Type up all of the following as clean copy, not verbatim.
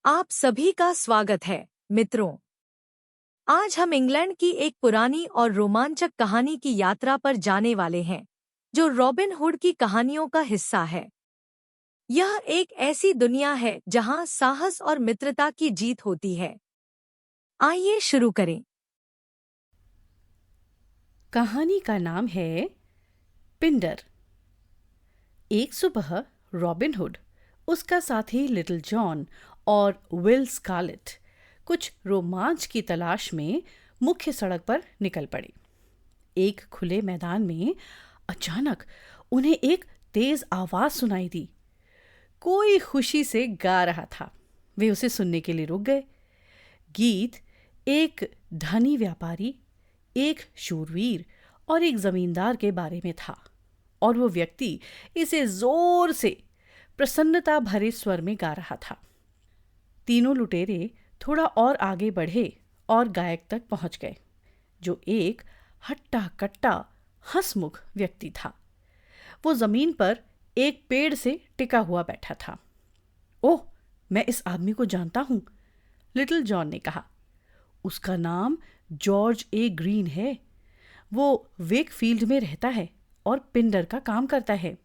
आप सभी का स्वागत है मित्रों। आज हम इंग्लैंड की एक पुरानी और रोमांचक कहानी की यात्रा पर जाने वाले हैं, जो रॉबिन हुड की कहानियों का हिस्सा है। यह एक ऐसी दुनिया है जहां साहस और मित्रता की जीत होती है। आइए शुरू करें। कहानी का नाम है पिंडर। एक सुबह रॉबिन हुड, उसका साथी लिटिल जॉन और विल स्कारलेट कुछ रोमांच की तलाश में मुख्य सड़क पर निकल पड़े। एक खुले मैदान में अचानक उन्हें एक तेज आवाज सुनाई दी। कोई खुशी से गा रहा था। वे उसे सुनने के लिए रुक गए। गीत एक धनी व्यापारी, एक शूरवीर और एक जमींदार के बारे में था, और वो व्यक्ति इसे जोर से प्रसन्नता भरे स्वर में गा रहा था। तीनों लुटेरे थोड़ा और आगे बढ़े और गायक तक पहुंच गए, जो एक हट्टा कट्टा हंसमुख व्यक्ति था। वो जमीन पर एक पेड़ से टिका हुआ बैठा था। ओह, मैं इस आदमी को जानता हूं, लिटिल जॉन ने कहा। उसका नाम जॉर्ज ए ग्रीन है। वो वेकफील्ड में रहता है और पिंडर का काम करता है।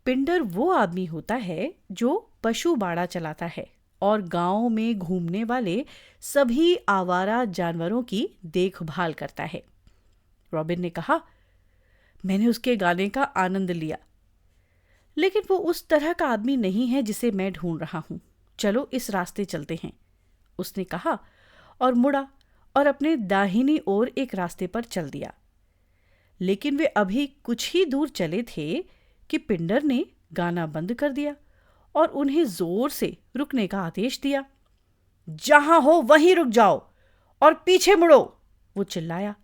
पिंडर वो आदमी होता है जो पशु बाड़ा चलाता है और गांव में घूमने वाले सभी आवारा जानवरों की देखभाल करता है। रॉबिन ने कहा, मैंने उसके गाने का आनंद लिया, लेकिन वो उस तरह का आदमी नहीं है जिसे मैं ढूंढ रहा हूं। चलो इस रास्ते चलते हैं, उसने कहा और मुड़ा और अपने दाहिनी ओर एक रास्ते पर चल दिया। लेकिन वे अभी कुछ ही दूर चले थे कि पिंडर ने गाना बंद कर दिया और उन्हें जोर से रुकने का आदेश दिया। जहां हो वहीं रुक जाओ और पीछे मुड़ो, वो चिल्लाया।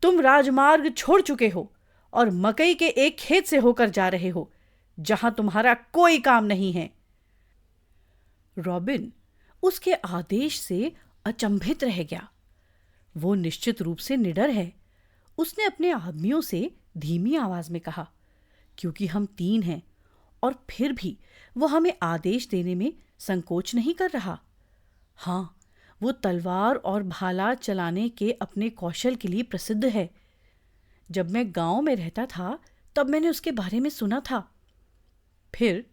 तुम राजमार्ग छोड़ चुके हो और मकई के एक खेत से होकर जा रहे हो जहां तुम्हारा कोई काम नहीं है। रॉबिन उसके आदेश से अचंभित रह गया। वो निश्चित रूप से निडर है, उसने अपने आदमियों से धीमी आवाज में कहा, क्योंकि हम 3 हैं और फिर भी वो हमें आदेश देने में संकोच नहीं कर रहा। हाँ, वो तलवार और भाला चलाने के अपने कौशल के लिए प्रसिद्ध है। जब मैं गांव में रहता था तब मैंने उसके बारे में सुना था। फिर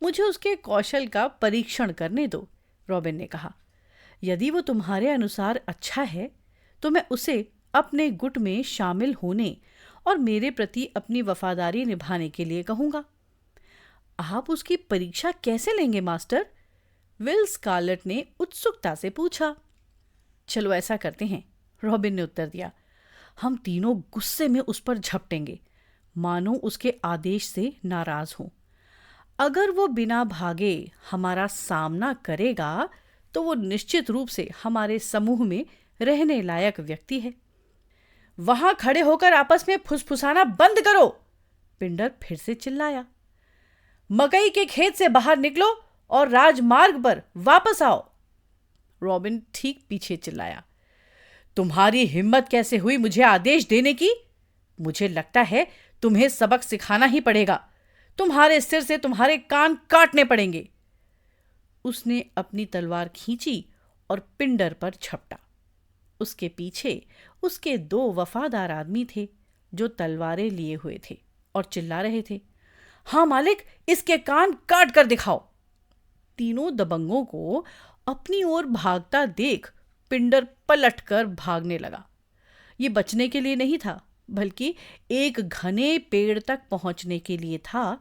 मुझे उसके कौशल का परीक्षण करने दो, रॉबिन ने कहा। यदि वो तुम्हारे अनुसार अच्छा है तो मैं उसे अपने गुट में शामिल होने और मेरे प्रति अपनी वफादारी निभाने के लिए कहूंगा। आप उसकी परीक्षा कैसे लेंगे मास्टर? विल स्कारलेट ने उत्सुकता से पूछा। चलो ऐसा करते हैं, रॉबिन ने उत्तर दिया। हम तीनों गुस्से में उस पर झपटेंगे, मानो उसके आदेश से नाराज हों। अगर वो बिना भागे हमारा सामना करेगा तो वो निश्चित रूप से हमारे समूह में रहने लायक व्यक्ति है। वहां खड़े होकर आपस में फुसफुसाना बंद करो, पिंडर फिर से चिल्लाया। मकई के खेत से बाहर निकलो और राजमार्ग पर वापस आओ, रॉबिन ठीक पीछे चिल्लाया। तुम्हारी हिम्मत कैसे हुई मुझे आदेश देने की? मुझे लगता है तुम्हें सबक सिखाना ही पड़ेगा। तुम्हारे सिर से तुम्हारे कान काटने पड़ेंगे। उसने अपनी तलवार खींची और पिंडर पर झपटा। उसके पीछे उसके 2 वफादार आदमी थे जो तलवारें लिए हुए थे और चिल्ला रहे थे, हाँ मालिक, इसके कान काट कर दिखाओ। तीनों दबंगों को अपनी ओर भागता देख पिंडर पलटकर भागने लगा। ये बचने के लिए नहीं था, बल्कि एक घने पेड़ तक पहुंचने के लिए था,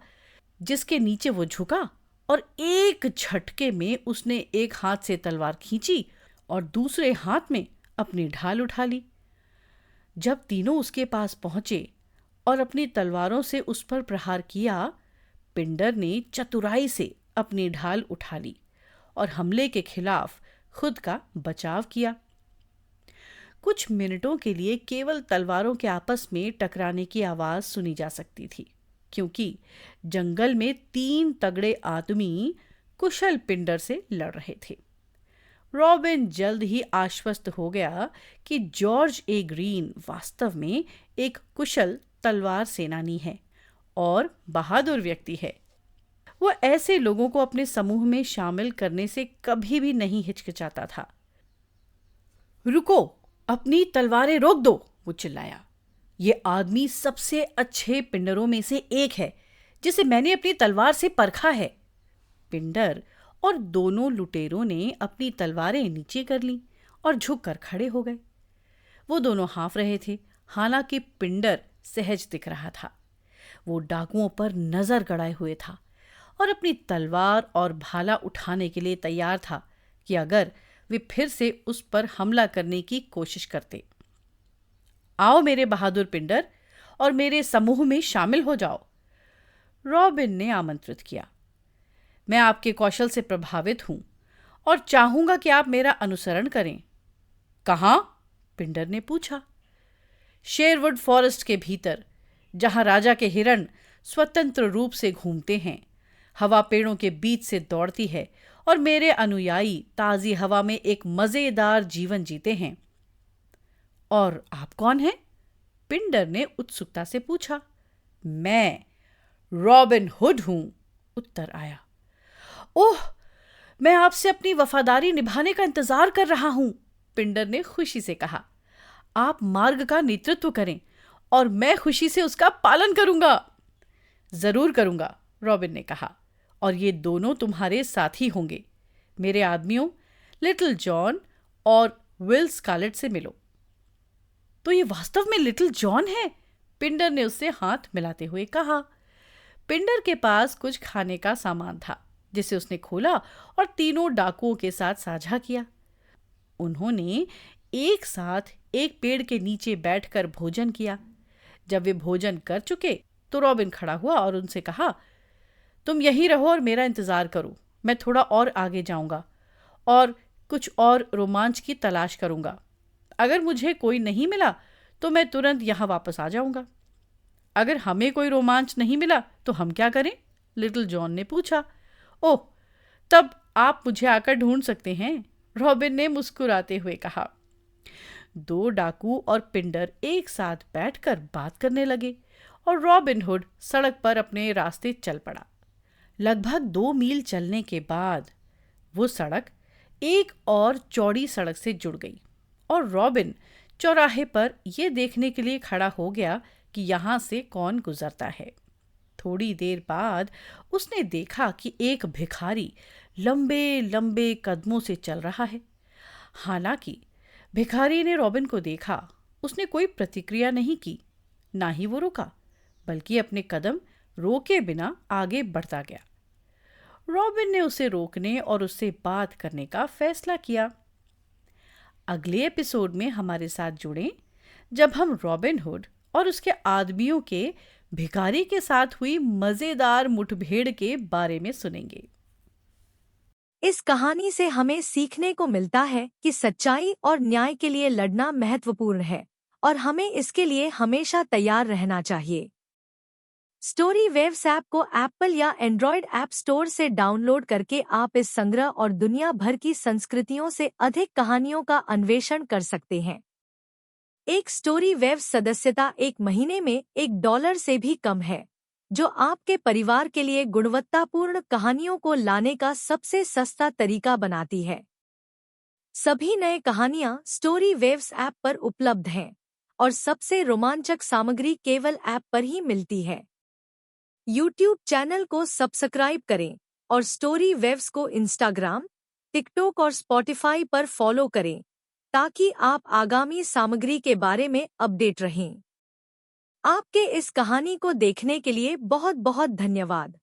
जिसके नीचे वो झुका और एक झटके में उसने एक हाथ से तलवार खींची और दूसरे हाथ में अपनी ढाल उठा ली। जब तीनों उसके पास पहुंचे और अपनी तलवारों से उस पर प्रहार किया, पिंडर ने चतुराई से अपनी ढाल उठा ली और हमले के खिलाफ खुद का बचाव किया। कुछ मिनटों के लिए केवल तलवारों के आपस में टकराने की आवाज सुनी जा सकती थी, क्योंकि जंगल में 3 तगड़े आदमी कुशल पिंडर से लड़ रहे थे। रॉबिन जल्द ही आश्वस्त हो गया कि जॉर्ज ए ग्रीन वास्तव में एक कुशल तलवार सेनानी है और बहादुर व्यक्ति है। वो ऐसे लोगों को अपने समूह में शामिल करने से कभी भी नहीं हिचकिचाता था। रुको, अपनी तलवारें रोक दो, वो चिल्लाया। ये आदमी सबसे अच्छे पिंडरों में से एक है जिसे मैंने अपनी तलवार से परखा है। पिंडर और दोनों लुटेरों ने अपनी तलवारें नीचे कर लीं और झुककर खड़े हो गए। वो दोनों हाँफ रहे थे, हालांकि पिंडर सहज दिख रहा था। वो डाकुओं पर नजर गड़ाए हुए था और अपनी तलवार और भाला उठाने के लिए तैयार था कि अगर वे फिर से उस पर हमला करने की कोशिश करते। आओ मेरे बहादुर पिंडर, और मेरे समूह में शामिल हो जाओ, रॉबिन ने आमंत्रित किया। मैं आपके कौशल से प्रभावित हूं और चाहूंगा कि आप मेरा अनुसरण करें। कहां? पिंडर ने पूछा। शेरवुड फॉरेस्ट के भीतर, जहां राजा के हिरण स्वतंत्र रूप से घूमते हैं, हवा पेड़ों के बीच से दौड़ती है और मेरे अनुयायी ताजी हवा में एक मजेदार जीवन जीते हैं। और आप कौन हैं? पिंडर ने उत्सुकता से पूछा। मैं रॉबिन हुड हूं, उत्तर आया। ओह, मैं आपसे अपनी वफादारी निभाने का इंतजार कर रहा हूं, पिंडर ने खुशी से कहा। आप मार्ग का नेतृत्व करें और मैं खुशी से उसका पालन करूंगा। जरूर करूंगा, रॉबिन ने कहा, और ये दोनों तुम्हारे साथी होंगे। मेरे आदमियों, लिटिल जॉन और विल स्कारलेट से मिलो। तो ये वास्तव में लिटिल जॉन है? पिंडर ने उससे हाथ मिलाते हुए कहा। पिंडर के पास कुछ खाने का सामान था जिसे उसने खोला और तीनों डाकुओं के साथ साझा किया। उन्होंने एक साथ एक पेड़ के नीचे बैठकर भोजन किया। जब वे भोजन कर चुके तो रॉबिन खड़ा हुआ और उनसे कहा, तुम यहीं रहो और मेरा इंतजार करो। मैं थोड़ा और आगे जाऊंगा और कुछ और रोमांच की तलाश करूंगा। अगर मुझे कोई नहीं मिला तो मैं तुरंत यहां वापस आ जाऊंगा। अगर हमें कोई रोमांच नहीं मिला तो हम क्या करें? लिटिल जॉन ने पूछा। ओह, तब आप मुझे आकर ढूंढ सकते हैं, रॉबिन ने मुस्कुराते हुए कहा। दो डाकू और पिंडर एक साथ बैठकर बात करने लगे और रॉबिन हुड सड़क पर अपने रास्ते चल पड़ा। लगभग 2 मील चलने के बाद वो सड़क एक और चौड़ी सड़क से जुड़ गई और रॉबिन चौराहे पर यह देखने के लिए खड़ा हो गया कि यहां से कौन गुजरता है। थोड़ी देर बाद उसने देखा कि एक भिखारी लंबे लंबे कदमों से चल रहा है। हालांकि भिखारी ने रॉबिन को देखा, उसने कोई प्रतिक्रिया नहीं की, ना ही वो रुका, बल्कि अपने कदम रोके बिना आगे बढ़ता गया। रॉबिन ने उसे रोकने और उससे बात करने का फैसला किया। अगले एपिसोड में हमारे साथ जुड़ें जब हम रॉबिन हुड और उसके आदमियों के भिखारी के साथ हुई मजेदार मुठभेड़ के बारे में सुनेंगे। इस कहानी से हमें सीखने को मिलता है कि सच्चाई और न्याय के लिए लड़ना महत्वपूर्ण है और हमें इसके लिए हमेशा तैयार रहना चाहिए। स्टोरी वेव्स ऐप को एप्पल या एंड्रॉयड ऐप स्टोर से डाउनलोड करके आप इस संग्रह और दुनिया भर की संस्कृतियों से अधिक कहानियों का अन्वेषण कर सकते हैं। एक स्टोरी वेव्स सदस्यता 1 महीने में $1 से भी कम है, जो आपके परिवार के लिए गुणवत्तापूर्ण कहानियों को लाने का सबसे सस्ता तरीका बनाती है। सभी नए कहानियां स्टोरी वेव्स ऐप पर उपलब्ध हैं और सबसे रोमांचक सामग्री केवल ऐप पर ही मिलती है। YouTube चैनल को सब्सक्राइब करें और स्टोरी वेव्स को इंस्टाग्राम, टिकटॉक और स्पॉटिफाई पर फॉलो करें ताकि आप आगामी सामग्री के बारे में अपडेट रहें। आपके इस कहानी को देखने के लिए बहुत बहुत धन्यवाद।